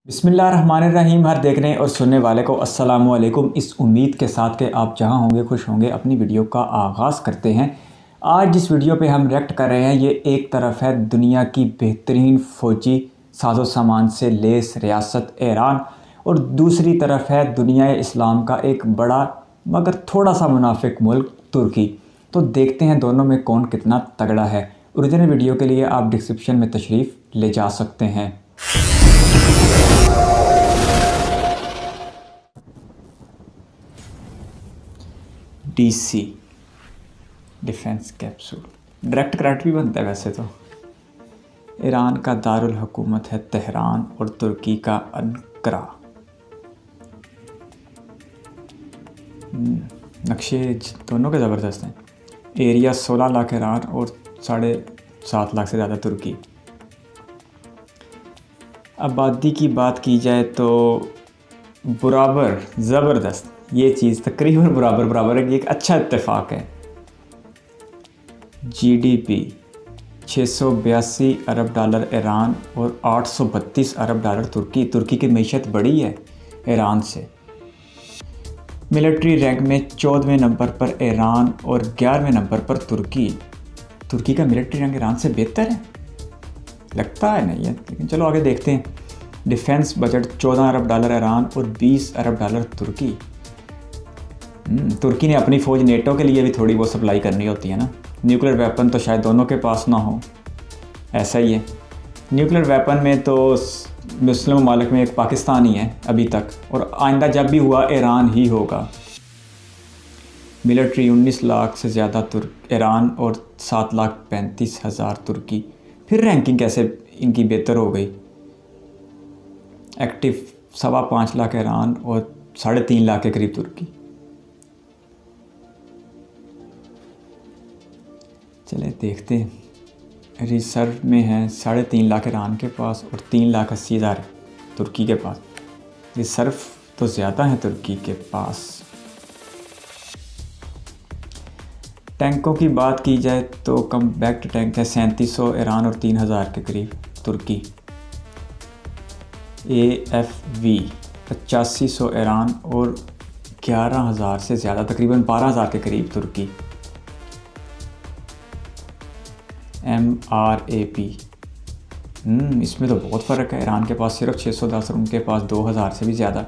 बिस्मिल्लाहिर्रहमानिर्रहीम। हर देखने और सुनने वाले को अस्सलामु अलैकुम। इस उम्मीद के साथ कि आप जहां होंगे खुश होंगे, अपनी वीडियो का आगाज़ करते हैं। आज जिस वीडियो पे हम रिएक्ट कर रहे हैं, ये एक तरफ है दुनिया की बेहतरीन फ़ौजी साजो सामान से लेस रियासत ईरान, और दूसरी तरफ है दुनिया इस्लाम का एक बड़ा मगर थोड़ा सा मुनाफिक मुल्क तुर्की। तो देखते हैं दोनों में कौन कितना तगड़ा है। ओरिजिनल वीडियो के लिए आप डिस्क्रिप्शन में तशरीफ़ ले जा सकते हैं। DC defence capsule direct current भी बनता है वैसे तो। ईरान का दारुल हुकूमत है तेहरान और तुर्की का अंकारा। नक्शे दोनों के ज़बरदस्त हैं। एरिया 16 लाख ईरान और 7.5 लाख से ज़्यादा तुर्की। आबादी की बात की जाए तो बराबर ज़बरदस्त, ये चीज़ तकरीबन बराबर है कि एक अच्छा इत्तेफाक है। जीडीपी 682 अरब डॉलर ईरान और 832 अरब डॉलर तुर्की। तुर्की की मीशत बड़ी है ईरान से। मिलिट्री रैंक में 14वें नंबर पर ईरान और 11वें नंबर पर तुर्की। तुर्की का मिलिट्री रैंक ईरान से बेहतर है लगता है नहीं है, लेकिन चलो आगे देखते हैं। डिफेंस बजट 14 अरब डॉलर ईरान और 20 अरब डॉलर तुर्की। तुर्की ने अपनी फ़ौज नेटो के लिए भी थोड़ी बहुत सप्लाई करनी होती है ना। न्यूक्लियर वेपन तो शायद दोनों के पास ना हो, ऐसा ही है। न्यूक्लियर वेपन में तो मुस्लिम ममालिक में एक पाकिस्तान ही है अभी तक, और आइंदा जब भी हुआ ईरान ही होगा। मिलिट्री 19 लाख से ज़्यादा ईरान और 7,35,000 तुर्की। फिर रैंकिंग कैसे इनकी बेहतर हो गई। एक्टिव 5.25 लाख ईरान और 3.5 लाख के करीब तुर्की। चले देखते हैं। रिजर्व में है 3.5 लाख ईरान के पास और 3,80,000 तुर्की के पास। रिजर्व तो ज़्यादा है तुर्की के पास। टैंकों की बात की जाए तो कम्पैक्ट टैंक है 3700 ईरान और 3,000 के करीब तुर्की। AFV 8500 ईरान और 11,000 से ज़्यादा, तकरीबन 12,000 के करीब तुर्की। MRAP इसमें तो बहुत फ़र्क है। ईरान के पास सिर्फ 610 और उनके पास 2,000 से भी ज़्यादा।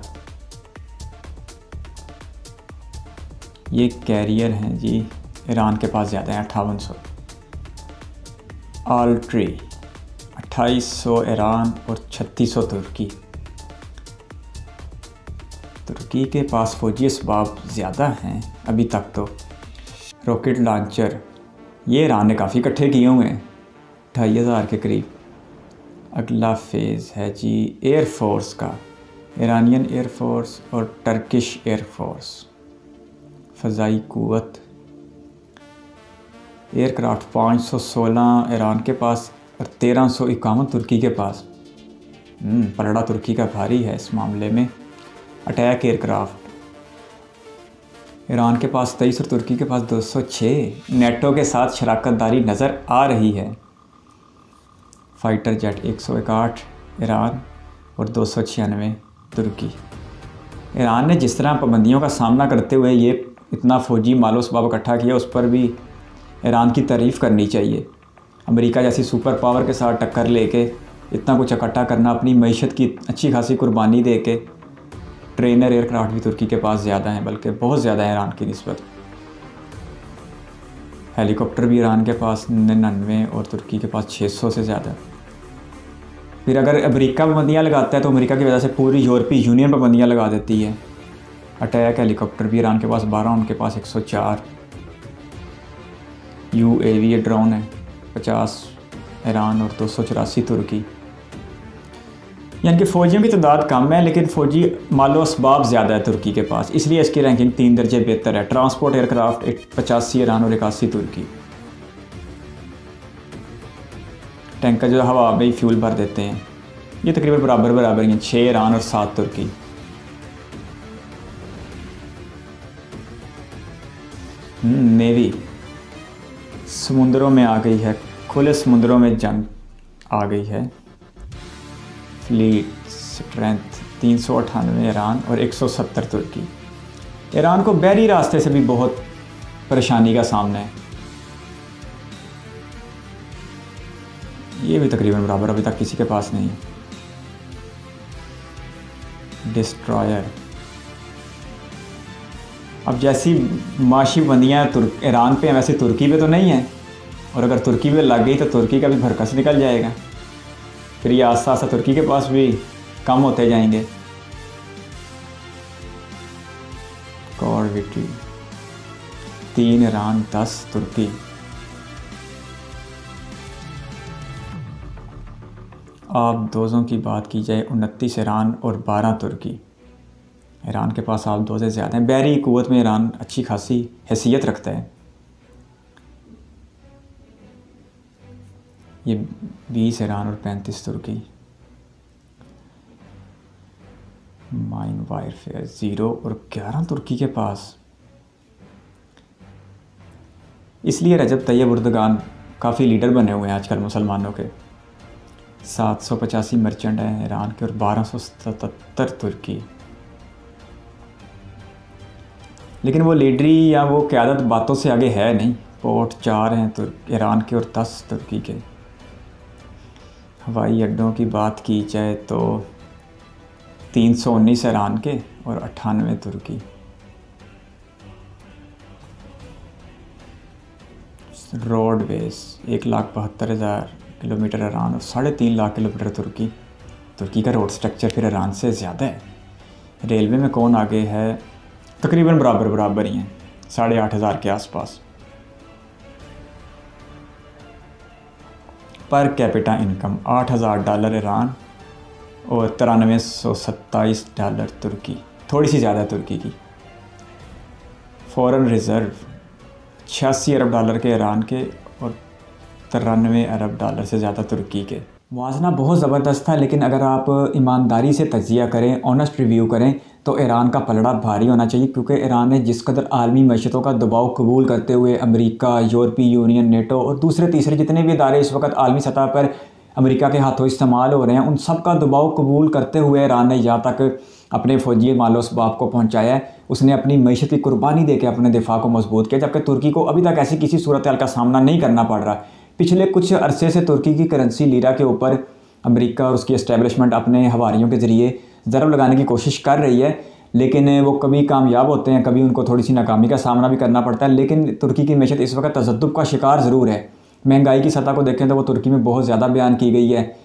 ये कैरियर हैं जी, ईरान के पास ज़्यादा है 5800। आल्ट्री 2800 ईरान और 3600 तुर्की। तुर्की के पास फौजी असबाब ज़्यादा हैं अभी तक तो। रॉकेट लॉन्चर ये ईरान ने काफ़ी इकट्ठे किए हुए हैं, 2,500 के करीब। अगला फेज़ है जी एयरफोर्स का। ईरानियन एयरफोर्स और टर्किश एयरफोर्स। फ़ज़ाई क़ुव्वत एयरक्राफ्ट 516 ईरान के पास और 1351 तुर्की के पास। पलड़ा तुर्की का भारी है इस मामले में। अटैक एयरक्राफ्ट ईरान के पास 23 और तुर्की के पास 206। नेटो के साथ शराकतदारी नज़र आ रही है। फाइटर जेट 161 ईरान और 296 तुर्की। ईरान ने जिस तरह पाबंदियों का सामना करते हुए ये इतना फ़ौजी मालो सबाब इकट्ठा किया, उस पर भी ईरान की तारीफ़ करनी चाहिए। अमेरिका जैसी सुपर पावर के साथ टक्कर लेके इतना कुछ इकट्ठा करना, अपनी मईशत की अच्छी खासी कुर्बानी दे के। ट्रेनर एयरक्राफ्ट भी तुर्की के पास ज़्यादा हैं, बल्कि बहुत ज़्यादा है ईरान की निस्बत। हेलीकॉप्टर भी ईरान के पास 99 और तुर्की के पास 600 से ज़्यादा। फिर अगर अमेरिका पाबंदियाँ लगाता है तो अमेरिका की वजह से पूरी यूरोपीय यूनियन पाबंदियाँ लगा देती है। अटैक हेलीकॉप्टर भी ईरान के पास 12, उनके पास 104। UAV ड्रोन है 50 ईरान और 284 तुर्की। यानी कि फ़ौजियों की तादाद कम है, लेकिन फ़ौजी मालो असबाब ज़्यादा है तुर्की के पास, इसलिए इसकी रैंकिंग 3 दर्जे बेहतर है। ट्रांसपोर्ट एयरक्राफ्ट 85 ईरान और 81 तुर्की। टैंकर जो हवा में ही फ्यूल भर देते हैं, ये तकरीबन बराबर हैं, 6 ईरान और 7 तुर्की। नेवी समुद्रों में आ गई है, खुले समुद्रों में जंग आ गई है। फ्लीट्स स्ट्रेंथ 398 ईरान और 170 तुर्की। ईरान को बहरी रास्ते से भी बहुत परेशानी का सामना है। ये भी तकरीबन बराबर अभी तक किसी के पास नहीं है। डिस्ट्रॉयर, अब जैसी माशी बंदियाँ ईरान पे हैं वैसे तुर्की पे तो नहीं है, और अगर तुर्की पे लग गई तो तुर्की का भी भरकस निकल जाएगा। फिर ये आस्ता आस्ता तुर्की के पास भी कम होते जाएंगे। कॉर विक्ट्री 3 ईरान 10 तुर्की। आप दोज़ों की बात की जाए 29 ईरान और 12 तुर्की। ईरान के पास आप दो से ज़्यादा हैं। बहरी क़ुव्वत में ईरान अच्छी खासी हैसियत रखता है। ये 20 ईरान और 35 तुर्की। माइन वारफेयर 0 और 11 तुर्की के पास। इसलिए रजब तैयब एर्दोगान काफ़ी लीडर बने हुए हैं आजकल मुसलमानों के। 785 मर्चेंट हैं ईरान के और 1277 तुर्की। लेकिन वो लीडरी या वो क़यादत बातों से आगे है नहीं। पोर्ट 4 हैं ईरान के और 10 तुर्की के। हवाई अड्डों की बात की जाए तो 319 ईरान के और 98 तुर्की। रोडवेज 1,72,000 किलोमीटर ईरान और 3.5 लाख किलोमीटर तुर्की। तुर्की का रोड स्ट्रक्चर फिर ईरान से ज़्यादा है। रेलवे में कौन आगे है? तकरीबन बराबर ही हैं, 8,500 के आसपास। पर कैपिटा इनकम $8,000 ईरान और $9327 तुर्की, थोड़ी सी ज़्यादा तुर्की की। फॉरेन रिज़र्व $86 अरब के ईरान के और $93 अरब से ज़्यादा तुर्की के। मुआवजा बहुत ज़बरदस्त था, लेकिन अगर आप ईमानदारी से तज्ज़िया करें, ऑनेस्ट रिव्यू करें, तो ईरान का पलड़ा भारी होना चाहिए। क्योंकि ईरान ने जिस कदर आलमी मईशतों का दबाव कबूल करते हुए अमेरिका, यूरोपीय यूनियन, नेटो और दूसरे तीसरे जितने भी इदारे इस वक्त आलमी सतह पर अमेरिका के हाथों इस्तेमाल हो रहे हैं, उन सब का दबाव कबूल करते हुए ईरान ने यहाँ तक अपने फ़ौजी मालो असबाब को पहुँचाया है। उसने अपनी मईशत की कुर्बानी देकर अपने दिफा को मजबूत किया, जबकि तुर्की को अभी तक ऐसी किसी सूरत हाल का सामना नहीं करना पड़ रहा। पिछले कुछ अरसे से तुर्की की करेंसी लीरा के ऊपर अमेरिका और उसकी एस्टेब्लिशमेंट अपने हवारियों के ज़रिए ज़रब लगाने की कोशिश कर रही है, लेकिन वो कभी कामयाब होते हैं, कभी उनको थोड़ी सी नाकामी का सामना भी करना पड़ता है। लेकिन तुर्की की मईशत इस वक्त तज़द्दुब का शिकार ज़रूर है। महंगाई की सतह को देखें तो वो तुर्की में बहुत ज़्यादा बयान की गई है।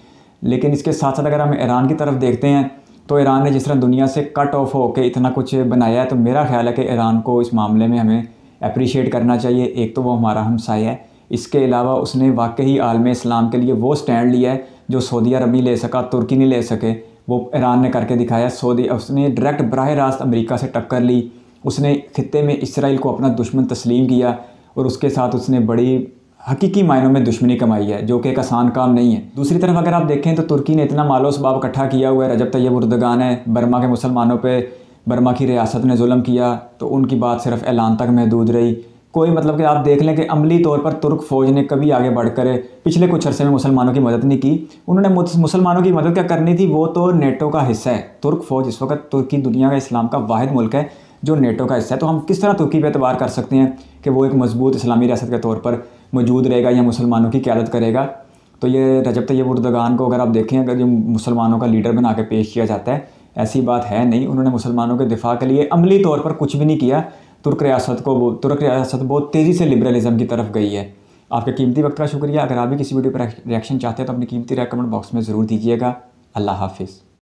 लेकिन इसके साथ साथ अगर हम ईरान की तरफ देखते हैं तो ईरान ने जिस तरह दुनिया से कट ऑफ होकर इतना कुछ बनाया है, तो मेरा ख्याल है कि ईरान को इस मामले में हमें अप्रिशिएट करना चाहिए। एक तो वो हमारा हमसाया है, इसके अलावा उसने वाकई आलम इस्लाम के लिए वो स्टैंड लिया है जो सऊदी अरब नहीं ले सका, तुर्की नहीं ले सके, वो ईरान ने करके दिखाया। उसने डायरेक्ट बराह रास्त अमेरिका से टक्कर ली। उसने खित्ते में इसराइल को अपना दुश्मन तस्लीम किया और उसके साथ उसने बड़ी हकीकी मायनों में दुश्मनी कमाई है, जो कि एक आसान काम नहीं है। दूसरी तरफ अगर आप देखें तो तुर्की ने इतना मालो असबाब इकट्ठा किया हुआ है। रजब तैयब एर्दोगान है, बर्मा के मुसलमानों पे बर्मा की रियासत ने जुल्म किया तो उनकी बात सिर्फ ऐलान तक महदूद रही। कोई मतलब कि आप देख लें कि अमली तौर पर तुर्क फ़ौज ने कभी आगे बढ़कर पिछले कुछ अरसे में मुसलमानों की मदद नहीं की। उन्होंने मुसलमानों की मदद क्या करनी थी, वो तो नेटो का हिस्सा है। तुर्क फ़ौज इस वक्त तुर्की दुनिया का इस्लाम का वाहिद मुल्क है जो नेटो का हिस्सा है। तो हम किस तरह तुर्की पर एतबार कर सकते हैं कि वो एक मजबूत इस्लामी रियासत के तौर पर मौजूद रहेगा या मुसलमानों की क़यादत करेगा। तो ये रजब तैयब एर्दोगान को अगर आप देखें, अगर जो मुसलमानों का लीडर बना के पेश किया जाता है, ऐसी बात है नहीं। उन्होंने मुसलमानों के दिफा के लिए अमली तौर पर कुछ भी नहीं किया। तुर्क रियासत बहुत तेज़ी से लिबरलिज़म की तरफ गई है। आपके कीमती वक्त का शुक्रिया। अगर आप भी किसी वीडियो पर रिएक्शन चाहते हैं तो अपनी कीमती राय कमेंट बॉक्स में ज़रूर दीजिएगा। अल्लाह हाफिज़।